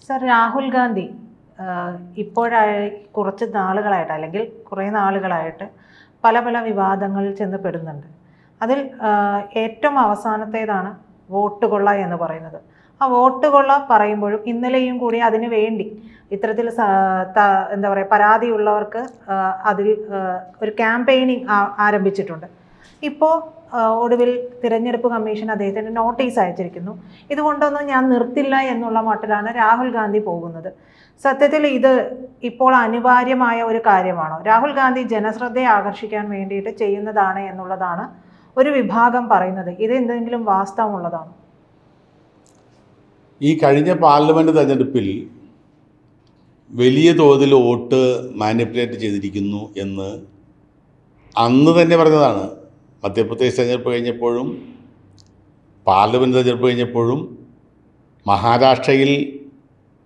Sir, Rahul Gandhi ഇപ്പോഴായി കുറച്ച് നാളുകളായിട്ട് അല്ലെങ്കിൽ കുറേ നാളുകളായിട്ട് പല പല വിവാദങ്ങളിൽ ചെന്ന് പെടുന്നുണ്ട്. അതിൽ ഏറ്റവും അവസാനത്തേതാണ് വോട്ട് കൊള്ള എന്ന് പറയുന്നത്. ആ വോട്ട് കൊള്ള പറയുമ്പോഴും ഇന്നലെയും കൂടി അതിനു വേണ്ടി ഇത്തരത്തിൽ എന്താ പറയുക, പരാതിയുള്ളവർക്ക് അതിൽ ഒരു ക്യാമ്പയിനിങ് ആരംഭിച്ചിട്ടുണ്ട്. ഇപ്പോൾ ഒടുവിൽ തിരഞ്ഞെടുപ്പ് കമ്മീഷൻ അദ്ദേഹത്തിന് നോട്ടീസ് അയച്ചിരിക്കുന്നു. ഇതുകൊണ്ടൊന്നും ഞാൻ നിർത്തില്ല എന്നുള്ള മട്ടിലാണ് രാഹുൽ ഗാന്ധി പോകുന്നത്. സത്യത്തിൽ ഇത് ഇപ്പോൾ അനിവാര്യമായ ഒരു കാര്യമാണോ? രാഹുൽ ഗാന്ധി ജനശ്രദ്ധയെ ആകർഷിക്കാൻ വേണ്ടിയിട്ട് ചെയ്യുന്നതാണ് എന്നുള്ളതാണ് ഒരു വിഭാഗം പറയുന്നത്. ഇത് എന്തെങ്കിലും വാസ്തവമുള്ളതാണോ? ഈ കഴിഞ്ഞ പാർലമെൻറ്റ് തെരഞ്ഞെടുപ്പിൽ വലിയ തോതിൽ വോട്ട് മാനിപ്പുലേറ്റ് ചെയ്തിരിക്കുന്നു എന്ന് അന്ന് തന്നെ പറഞ്ഞതാണ്. മധ്യപ്രദേശ് തെരഞ്ഞെടുപ്പ് കഴിഞ്ഞപ്പോഴും പാർലമെൻറ്റ് തെരഞ്ഞെടുപ്പ് കഴിഞ്ഞപ്പോഴും മഹാരാഷ്ട്രയിൽ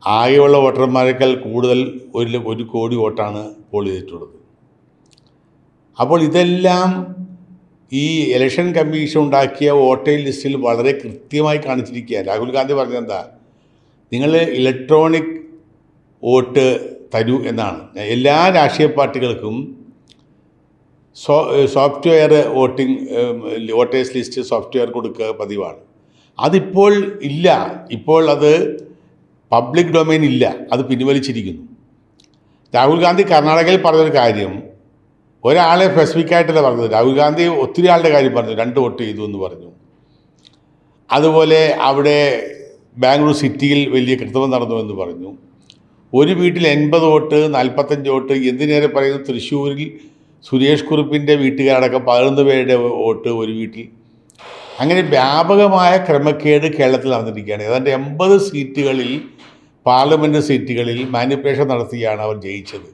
ആകെയുള്ള വോട്ടർമാരെക്കാൾ കൂടുതൽ 1 കോടി വോട്ടാണ് പോൾ ചെയ്തിട്ടുള്ളത്. അപ്പോൾ ഇതെല്ലാം ഈ ഇലക്ഷൻ കമ്മീഷൻ ഉണ്ടാക്കിയ വോട്ടേഴ്സ് ലിസ്റ്റിൽ വളരെ കൃത്യമായി കാണിച്ചിരിക്കുക. രാഹുൽ ഗാന്ധി പറഞ്ഞെന്താ, നിങ്ങൾ ഇലക്ട്രോണിക് വോട്ട് തരൂ എന്നാണ്. എല്ലാ രാഷ്ട്രീയ പാർട്ടികൾക്കും സോഫ്റ്റ്വെയർ വോട്ടേഴ്സ് ലിസ്റ്റ് സോഫ്റ്റ്വെയർ കൊടുക്കുക പതിവാണ്. അതിപ്പോൾ ഇല്ല. ഇപ്പോൾ അത് പബ്ലിക് ഡൊമൈൻ ഇല്ല, അത് പിൻവലിച്ചിരിക്കുന്നു. രാഹുൽ ഗാന്ധി കർണാടകയിൽ പറഞ്ഞൊരു കാര്യം ഒരാളെ സ്പെസിഫിക് ആയിട്ടല്ല പറഞ്ഞത്. രാഹുൽ ഗാന്ധി ഒത്തിരി ആളുടെ കാര്യം പറഞ്ഞു. 2 വോട്ട് ചെയ്തു എന്ന് പറഞ്ഞു. അതുപോലെ അവിടെ ബാംഗ്ലൂർ സിറ്റിയിൽ വലിയ കൃത്രിമം നടന്നു എന്ന് പറഞ്ഞു. ഒരു വീട്ടിൽ 80 വോട്ട് 45 വോട്ട്. എന്തിനേറെ പറയുന്നു, തൃശ്ശൂരിൽ സുരേഷ് കുറുപ്പിൻ്റെ വീട്ടുകാരടക്കം 11 പേരുടെ വോട്ട് ഒരു വീട്ടിൽ. അങ്ങനെ വ്യാപകമായ ക്രമക്കേട് കേരളത്തിൽ നടന്നിരിക്കുകയാണ്. ഏതാണ്ട് 80 സീറ്റുകളിൽ, പാർലമെൻറ്റ് സീറ്റുകളിൽ മാനിപ്പുലേഷൻ നടത്തിയാണ് അവർ ജയിച്ചത്.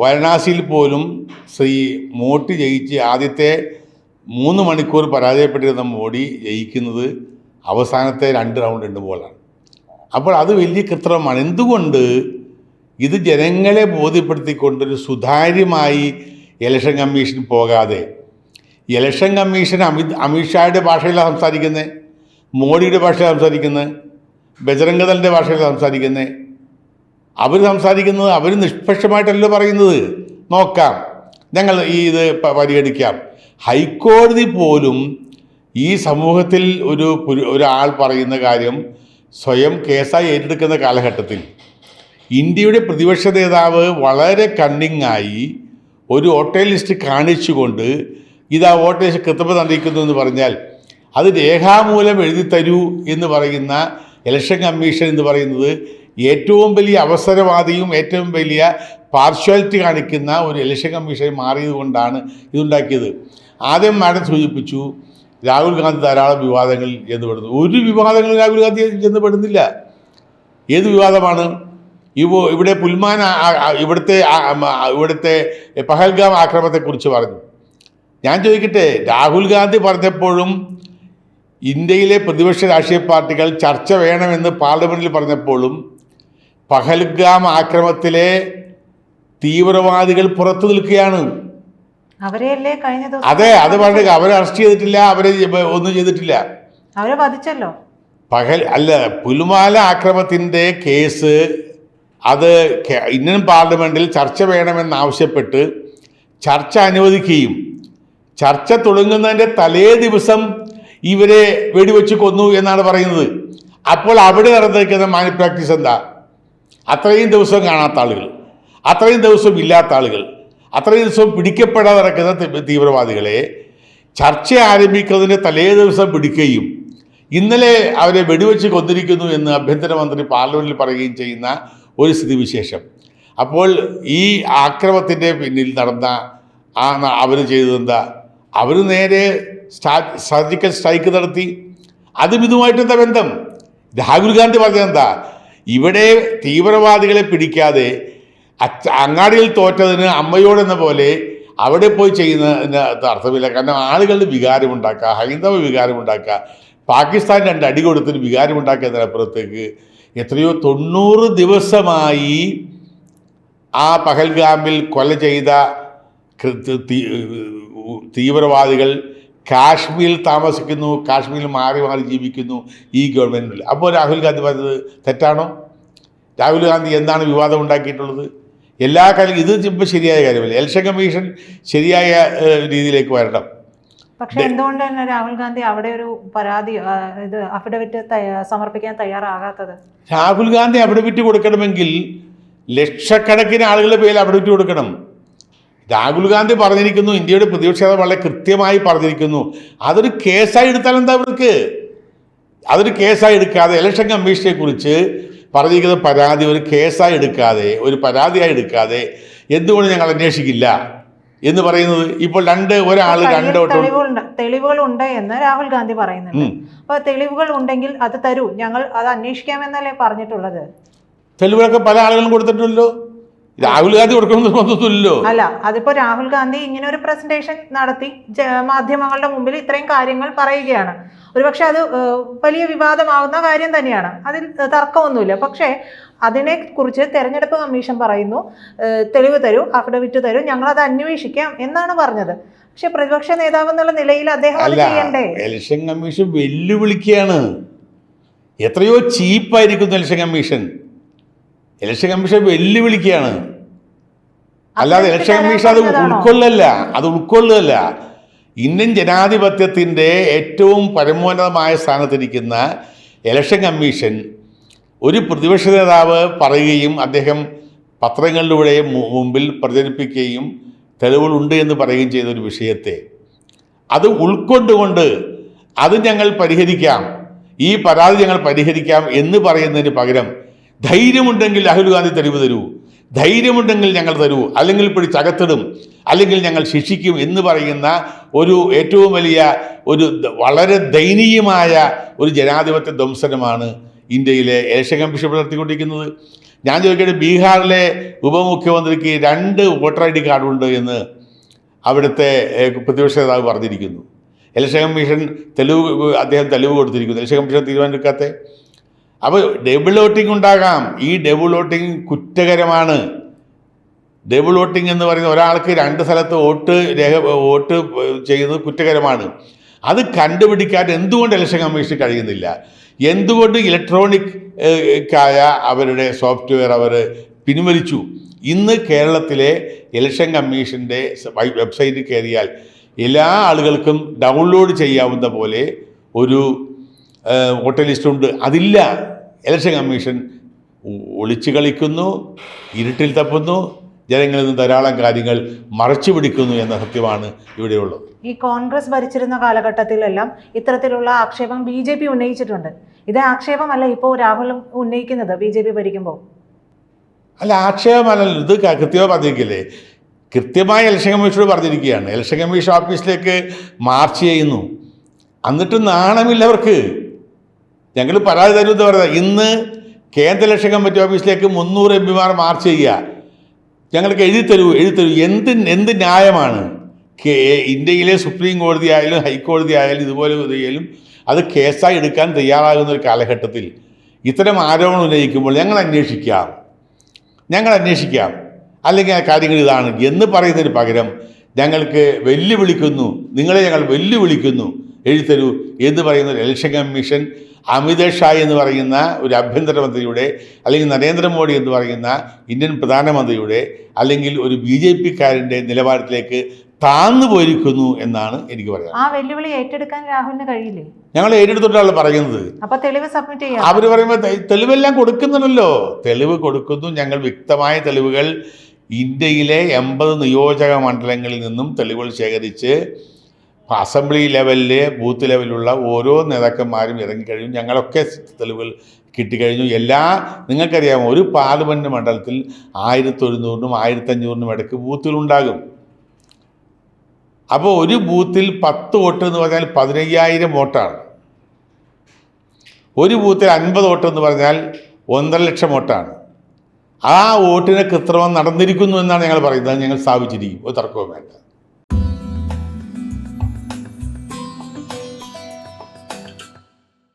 വാരണാസിയിൽ പോലും ശ്രീ മോഡി ജയിച്ച് ആദ്യത്തെ 3 മണിക്കൂർ പരാജയപ്പെട്ടിരുന്ന മോഡി ജയിക്കുന്നത് അവസാനത്തെ 2 റൗണ്ട് എണ്ണുമ്പോഴാണ്. അപ്പോൾ അത് വലിയ കൃത്രിമമാണ്. എന്തുകൊണ്ട് ഇത് ജനങ്ങളെ ബോധ്യപ്പെടുത്തിക്കൊണ്ടൊരു സുതാര്യമായി ഇലക്ഷൻ കമ്മീഷൻ പോകാതെ, ഇലക്ഷൻ കമ്മീഷൻ അമിത്ഷായുടെ ഭാഷയിലാണ് സംസാരിക്കുന്നത്, മോഡിയുടെ ഭാഷയിലാണ് സംസാരിക്കുന്നത്, ബജറംഗദളിൻ്റെ ഭാഷയിലാണ് സംസാരിക്കുന്നത്. അവർ സംസാരിക്കുന്നത് അവർ നിഷ്പക്ഷമായിട്ടല്ലോ പറയുന്നത്. നോക്കാം, ഞങ്ങൾ ഇത് പരിഗണിക്കാം. ഹൈക്കോടതി പോലും ഈ സമൂഹത്തിൽ ഒരാൾ പറയുന്ന കാര്യം സ്വയം കേസായി ഏറ്റെടുക്കുന്ന കാലഘട്ടത്തിൽ ഇന്ത്യയുടെ പ്രതിപക്ഷ നേതാവ് വളരെ കണ്ണിങ്ങായി ഒരു വോട്ടേഴ്സ് ലിസ്റ്റ് കാണിച്ചുകൊണ്ട് ഇത് ആ വോട്ടേഴ്സ് ലിസ്റ്റ് കൃത്രിമം നടത്തിക്കുന്നു എന്ന് പറഞ്ഞാൽ അത് രേഖാമൂലം എഴുതി തരൂ എന്ന് പറയുന്ന ഇലക്ഷൻ കമ്മീഷൻ എന്ന് പറയുന്നത് ഏറ്റവും വലിയ അവസരവാദിയും ഏറ്റവും വലിയ പാർഷ്വാലിറ്റി കാണിക്കുന്ന ഒരു ഇലക്ഷൻ കമ്മീഷൻ മാറിയത് കൊണ്ടാണ് ഇതുണ്ടാക്കിയത്. ആദ്യം മാഡം സൂചിപ്പിച്ചു, രാഹുൽ ഗാന്ധി ധാരാളം വിവാദങ്ങളിൽ ചെന്നുപെടുന്നു. ഒരു വിവാദങ്ങളിൽ രാഹുൽ ഗാന്ധി ചെന്നുപെടുന്നില്ല. ഏത് വിവാദമാണ്? ഇവിടെ പുൽമാൻ ഇവിടുത്തെ പഹൽഗാം ആക്രമണത്തെക്കുറിച്ച് പറഞ്ഞു. ഞാൻ ചോദിക്കട്ടെ, രാഹുൽ ഗാന്ധി പറഞ്ഞപ്പോഴും ഇന്ത്യയിലെ പ്രതിപക്ഷ രാഷ്ട്രീയ പാർട്ടികൾ ചർച്ച വേണമെന്ന് പാർലമെൻറ്റിൽ പറഞ്ഞപ്പോഴും പഹൽഗാം ആക്രമണത്തിലെ തീവ്രവാദികൾ പുറത്തു നിൽക്കുകയാണ്. അതെ, അത് പറഞ്ഞ അവരെ അറസ്റ്റ് ചെയ്തിട്ടില്ല, അവരെ ഒന്നും ചെയ്തിട്ടില്ല, അവരെ വധിച്ചല്ലോ. പുൽവാല ആക്രമണത്തിൻ്റെ കേസ് അത് ഇന്ത്യൻ പാർലമെൻറ്റിൽ ചർച്ച വേണമെന്നാവശ്യപ്പെട്ട് ചർച്ച അനുവദിക്കുകയും ചർച്ച തുടങ്ങുന്നതിൻ്റെ തലേ ദിവസം ഇവരെ വെടിവെച്ച് കൊന്നു എന്നാണ് പറയുന്നത്. അപ്പോൾ അവിടെ നടന്നിരിക്കുന്ന മാനി പ്രാക്ടീസ് എന്താ? അത്രയും ദിവസം കാണാത്ത ആളുകൾ, അത്രയും ദിവസം ഇല്ലാത്ത ആളുകൾ, അത്രയും ദിവസം പിടിക്കപ്പെടാതെ നടക്കുന്ന തീവ്രവാദികളെ ചർച്ച ആരംഭിക്കുന്നതിന് തലേ ദിവസം പിടിക്കുകയും ഇന്നലെ അവരെ വെടിവെച്ച് കൊന്നിരിക്കുന്നു എന്ന് ആഭ്യന്തരമന്ത്രി പാർലമെൻറ്റിൽ പറയുകയും ചെയ്യുന്ന ഒരു സ്ഥിതിവിശേഷം. അപ്പോൾ ഈ ആക്രമണത്തിൻ്റെ പിന്നിൽ നടന്ന അവർ ചെയ്തതെന്താ? അവർ നേരെ സർജിക്കൽ സ്ട്രൈക്ക് നടത്തി. അതും ഇതുമായിട്ടെന്താ ബന്ധം? രാഹുൽ ഗാന്ധി പറഞ്ഞതെന്താ? ഇവിടെ തീവ്രവാദികളെ പിടിക്കാതെ അങ്ങാടിയിൽ തോറ്റതിന് അമ്മയോടെന്ന പോലെ അവിടെ പോയി ചെയ്യുന്നതിന് അർത്ഥമില്ല. കാരണം ആളുകളുടെ വികാരമുണ്ടാക്കുക, ഹൈന്ദവ വികാരമുണ്ടാക്കുക, പാകിസ്ഥാൻ 2 അടി കൊടുത്തൊരു വികാരമുണ്ടാക്കിയതിനപ്പുറത്തേക്ക് എത്രയോ 90 ദിവസമായി ആ പഹൽഗാമിൽ കൊല ചെയ്ത തീവ്രവാദികൾ കാശ്മീരിൽ താമസിക്കുന്നു, കാശ്മീരിൽ മാറി മാറി ജീവിക്കുന്നു ഈ ഗവൺമെൻറ്റിൽ. അപ്പോൾ രാഹുൽ ഗാന്ധി പറഞ്ഞത് തെറ്റാണോ? രാഹുൽ ഗാന്ധി എന്താണ് വിവാദം ഉണ്ടാക്കിയിട്ടുള്ളത്? എല്ലാ കാര്യം ഇത് ഇപ്പോൾ ശരിയായ കാര്യമല്ല. ഇലക്ഷൻ കമ്മീഷൻ ശരിയായ രീതിയിലേക്ക് വരണം. പക്ഷെ എന്തുകൊണ്ട് തന്നെ രാഹുൽ ഗാന്ധി അവിടെ ഒരു പരാതി ഇത് അഫിഡവിറ്റ് സമർപ്പിക്കാൻ തയ്യാറാകാത്തത്? രാഹുൽ ഗാന്ധി അഫിഡവിറ്റ് കൊടുക്കണമെങ്കിൽ ലക്ഷക്കണക്കിന് ആളുകളുടെ പേരിൽ അഫിഡവിറ്റ് കൊടുക്കണം. രാഹുൽ ഗാന്ധി പറഞ്ഞിരിക്കുന്നു, ഇന്ത്യയുടെ പ്രതിപക്ഷ നേതാവ് വളരെ കൃത്യമായി പറഞ്ഞിരിക്കുന്നു, അതൊരു കേസായി എടുത്താൽ എന്താ അവർക്ക്? അതൊരു കേസായി എടുക്കാതെ ഇലക്ഷൻ കമ്മീഷനെ കുറിച്ച് പറഞ്ഞിരിക്കുന്ന പരാതി ഒരു കേസായി എടുക്കാതെ, ഒരു പരാതിയായി എടുക്കാതെ എന്തുകൊണ്ട് ഞങ്ങൾ അന്വേഷിക്കില്ല എന്ന് പറയുന്നത്? ഇപ്പോൾ ഒരാൾ തെളിവുകളുണ്ട് എന്ന് രാഹുൽ ഗാന്ധി പറയുന്നുണ്ട്. അപ്പൊ തെളിവുകൾ ഉണ്ടെങ്കിൽ അത് തരൂ, ഞങ്ങൾ അത് അന്വേഷിക്കാമെന്നല്ലേ പറഞ്ഞിട്ടുള്ളത്? തെളിവുകളൊക്കെ പല ആളുകളും കൊടുത്തിട്ടുണ്ടല്ലോ. രാഹുൽ ഗാന്ധി കൊടുക്കണമെന്ന് തോന്നുന്നില്ലല്ലോ. അല്ല, അതിപ്പോ രാഹുൽ ഗാന്ധി ഇങ്ങനെ ഒരു പ്രസന്റേഷൻ നടത്തി മാധ്യമങ്ങളുടെ മുമ്പിൽ ഇത്രയും കാര്യങ്ങൾ പറയുകയാണ്. ഒരുപക്ഷെ അത് വലിയ വിവാദമാകുന്ന കാര്യം തന്നെയാണ്, അതിൽ തർക്കമൊന്നുമില്ല. പക്ഷേ അതിനെ കുറിച്ച് തെരഞ്ഞെടുപ്പ് കമ്മീഷൻ പറയുന്നു, തെളിവ് തരൂ, അഫിഡവിറ്റ് തരൂ, ഞങ്ങളത് അന്വേഷിക്കാം എന്നാണ് പറഞ്ഞത്. പക്ഷെ പ്രതിപക്ഷ നേതാവ് എന്നുള്ള നിലയിൽ അദ്ദേഹം അത് ചെയ്യണ്ടേ? ഇലക്ഷൻ കമ്മീഷൻ വെല്ലുവിളിക്കുകയാണ്. എത്രയോ ചീപ്പായിരിക്കുന്നു ഇലക്ഷൻ കമ്മീഷൻ. ഇലക്ഷൻ കമ്മീഷൻ വെല്ലുവിളിക്കുകയാണ്. അല്ലാതെ ഇലക്ഷൻ കമ്മീഷൻ അത് ഉൾക്കൊള്ളുകയല്ല. ഇന്ത്യൻ ജനാധിപത്യത്തിൻ്റെ ഏറ്റവും പരമോന്നതമായ സ്ഥാനത്തിരിക്കുന്ന ഇലക്ഷൻ കമ്മീഷൻ ഒരു പ്രതിപക്ഷ നേതാവ് പറയുകയും അദ്ദേഹം പത്രങ്ങളിലൂടെ മുമ്പിൽ പ്രചരിപ്പിക്കുകയും തെളിവുകളുണ്ട് എന്ന് പറയുകയും ചെയ്ത ഒരു വിഷയത്തെ അത് ഉൾക്കൊണ്ടുകൊണ്ട് അത് ഞങ്ങൾ പരിഹരിക്കാം, ഈ പരാതി ഞങ്ങൾ പരിഹരിക്കാം എന്ന് പറയുന്നതിന് പകരം ധൈര്യമുണ്ടെങ്കിൽ രാഹുൽ ഗാന്ധി തെളിവ് തരൂ, ധൈര്യമുണ്ടെങ്കിൽ ഞങ്ങൾ തരൂ, അല്ലെങ്കിൽ പിടിച്ചകത്തിടും, അല്ലെങ്കിൽ ഞങ്ങൾ ശിക്ഷിക്കും എന്ന് പറയുന്ന ഒരു ഏറ്റവും വലിയ വളരെ ദയനീയമായ ഒരു ജനാധിപത്യ ധ്വംസനമാണ് ഇന്ത്യയിലെ ഇലക്ഷൻ കമ്മീഷൻ നടത്തിക്കൊണ്ടിരിക്കുന്നത്. ഞാൻ ചോദിക്കട്ടെ, ബീഹാറിലെ ഉപമുഖ്യമന്ത്രിക്ക് 2 വോട്ടർ ID കാർഡുണ്ട് എന്ന് അവിടുത്തെ പ്രതിപക്ഷ നേതാവ് പറഞ്ഞിരിക്കുന്നു. ഇലക്ഷൻ കമ്മീഷൻ അദ്ദേഹം തെളിവ് കൊടുത്തിരിക്കുന്നു. ഇലക്ഷൻ കമ്മീഷൻ തീരുമാനമെടുക്കാത്ത. അപ്പോൾ ഡബിൾ വോട്ടിംഗ് ഉണ്ടാകാം. ഈ ഡബിൾ വോട്ടിംഗ് കുറ്റകരമാണ്. ഡബിൾ വോട്ടിംഗ് എന്ന് പറയുന്ന ഒരാൾക്ക് 2 സ്ഥലത്ത് വോട്ട് ചെയ്യുന്നത് കുറ്റകരമാണ്. അത് കണ്ടുപിടിക്കാൻ എന്തുകൊണ്ട് ഇലക്ഷൻ കമ്മീഷൻ കഴിയുന്നില്ല? എന്തുകൊണ്ട് ഇലക്ട്രോണിക് അവരുടെ സോഫ്റ്റ്വെയർ അവർ പിൻവലിച്ചു? ഇന്ന് കേരളത്തിലെ ഇലക്ഷൻ കമ്മീഷൻ്റെ വെബ്സൈറ്റിൽ കയറിയാൽ എല്ലാ ആളുകൾക്കും ഡൗൺലോഡ് ചെയ്യാവുന്ന പോലെ ഒരു വോട്ടർ ലിസ്റ്റുണ്ട്. അതില്ല. ഇലക്ഷൻ കമ്മീഷൻ ഒളിച്ചു കളിക്കുന്നു, ഇരുട്ടിൽ തപ്പുന്നു, ജനങ്ങളിൽ നിന്ന് ധാരാളം കാര്യങ്ങൾ മറച്ചു പിടിക്കുന്നു എന്ന സത്യമാണ് ഇവിടെയുള്ളത്. ഈ കോൺഗ്രസ് ഭരിച്ചിരുന്ന കാലഘട്ടത്തിലെല്ലാം ഇത്തരത്തിലുള്ള ആക്ഷേപം BJP ഉന്നയിച്ചിട്ടുണ്ട്. ഇത് ആക്ഷേപമല്ല ഇപ്പോൾ രാഹുൽ ഉന്നയിക്കുന്നത് BJP ഭരിക്കുമ്പോൾ. അല്ല, ആക്ഷേപമല്ലല്ലോ, ഇത് കൃത്യമായി പറഞ്ഞിരിക്കില്ലേ? കൃത്യമായി ഇലക്ഷൻ കമ്മീഷനോട് പറഞ്ഞിരിക്കുകയാണ്. ഇലക്ഷൻ കമ്മീഷൻ ഓഫീസിലേക്ക് മാർച്ച് ചെയ്യുന്നു. എന്നിട്ട് നാണമില്ല അവർക്ക്. ഞങ്ങൾ പരാതി തരുമെന്ന് പറയുന്നത്. ഇന്ന് കേന്ദ്ര ഇലക്ഷൻ കമ്മിറ്റി ഓഫീസിലേക്ക് 300 MPമാർ മാർച്ച് ചെയ്യുക. ഞങ്ങൾക്ക് എഴുതിത്തരൂ. എന്ത് ന്യായമാണ്? ഇന്ത്യയിലെ സുപ്രീം കോടതി ആയാലും ഹൈക്കോടതി ആയാലും ഇതുപോലെ ആയാലും അത് കേസായി എടുക്കാൻ തയ്യാറാകുന്ന ഒരു കാലഘട്ടത്തിൽ ഇത്തരം ആരോപണം ഉന്നയിക്കുമ്പോൾ ഞങ്ങൾ അന്വേഷിക്കാം, അല്ലെങ്കിൽ ആ കാര്യങ്ങൾ ഇതാണ് എന്ന് പറയുന്നതിന് പകരം ഞങ്ങൾക്ക് നിങ്ങളെ ഞങ്ങൾ വെല്ലുവിളിക്കുന്നു, എഴുതരൂ എന്ന് പറയുന്ന ഒരു ഇലക്ഷൻ കമ്മീഷൻ അമിത് ഷാ എന്ന് പറയുന്ന ഒരു ആഭ്യന്തരമന്ത്രിയുടെ, അല്ലെങ്കിൽ നരേന്ദ്രമോദി എന്ന് പറയുന്ന ഇന്ത്യൻ പ്രധാനമന്ത്രിയുടെ, അല്ലെങ്കിൽ ഒരു BJPക്കാരൻ്റെ നിലവാരത്തിലേക്ക് താന്നു പോയിരിക്കുന്നു എന്നാണ് എനിക്ക് പറയാം. ആ വെല്ലുവിളി ഏറ്റെടുക്കാൻ രാഹുലിന് കഴിയില്ലേ? ഞങ്ങൾ ഏറ്റെടുത്തിട്ടാണ് പറയുന്നത്. അപ്പോൾ തെളിവ് സബ്മിറ്റ് ചെയ്യാം. അവർ പറയുമ്പോൾ തെളിവെല്ലാം കൊടുക്കുന്നുണ്ടല്ലോ. തെളിവ് കൊടുക്കുന്നു. ഞങ്ങൾ വ്യക്തമായ തെളിവുകൾ ഇന്ത്യയിലെ 80 നിയോജക മണ്ഡലങ്ങളിൽ നിന്നും തെളിവുകൾ ശേഖരിച്ച് അസംബ്ലി ലെവലിലെ ബൂത്ത് ലെവലിലുള്ള ഓരോ നേതാക്കന്മാരും ഇറങ്ങിക്കഴിഞ്ഞു. ഞങ്ങളൊക്കെ തെളിവുകൾ കിട്ടിക്കഴിഞ്ഞു. നിങ്ങൾക്കറിയാമോ, ഒരു പാർലമെൻറ്റ് മണ്ഡലത്തിൽ 1100-നും 1500-നും ഇടയ്ക്ക് ബൂത്തുകളുണ്ടാകും. അപ്പോൾ ഒരു ബൂത്തിൽ 10 വോട്ട് എന്ന് പറഞ്ഞാൽ 15,000 വോട്ടാണ്. ഒരു ബൂത്തിൽ 50 വോട്ട് എന്ന് പറഞ്ഞാൽ 1.5 ലക്ഷം വോട്ടാണ്. ആ വോട്ടിന് കൃത്രിമം നടന്നിരിക്കുന്നു എന്നാണ് ഞങ്ങൾ പറയുന്നത്. ഞങ്ങൾ സ്ഥാപിച്ചിരിക്കും, ഒരു തർക്കവും വേണ്ട.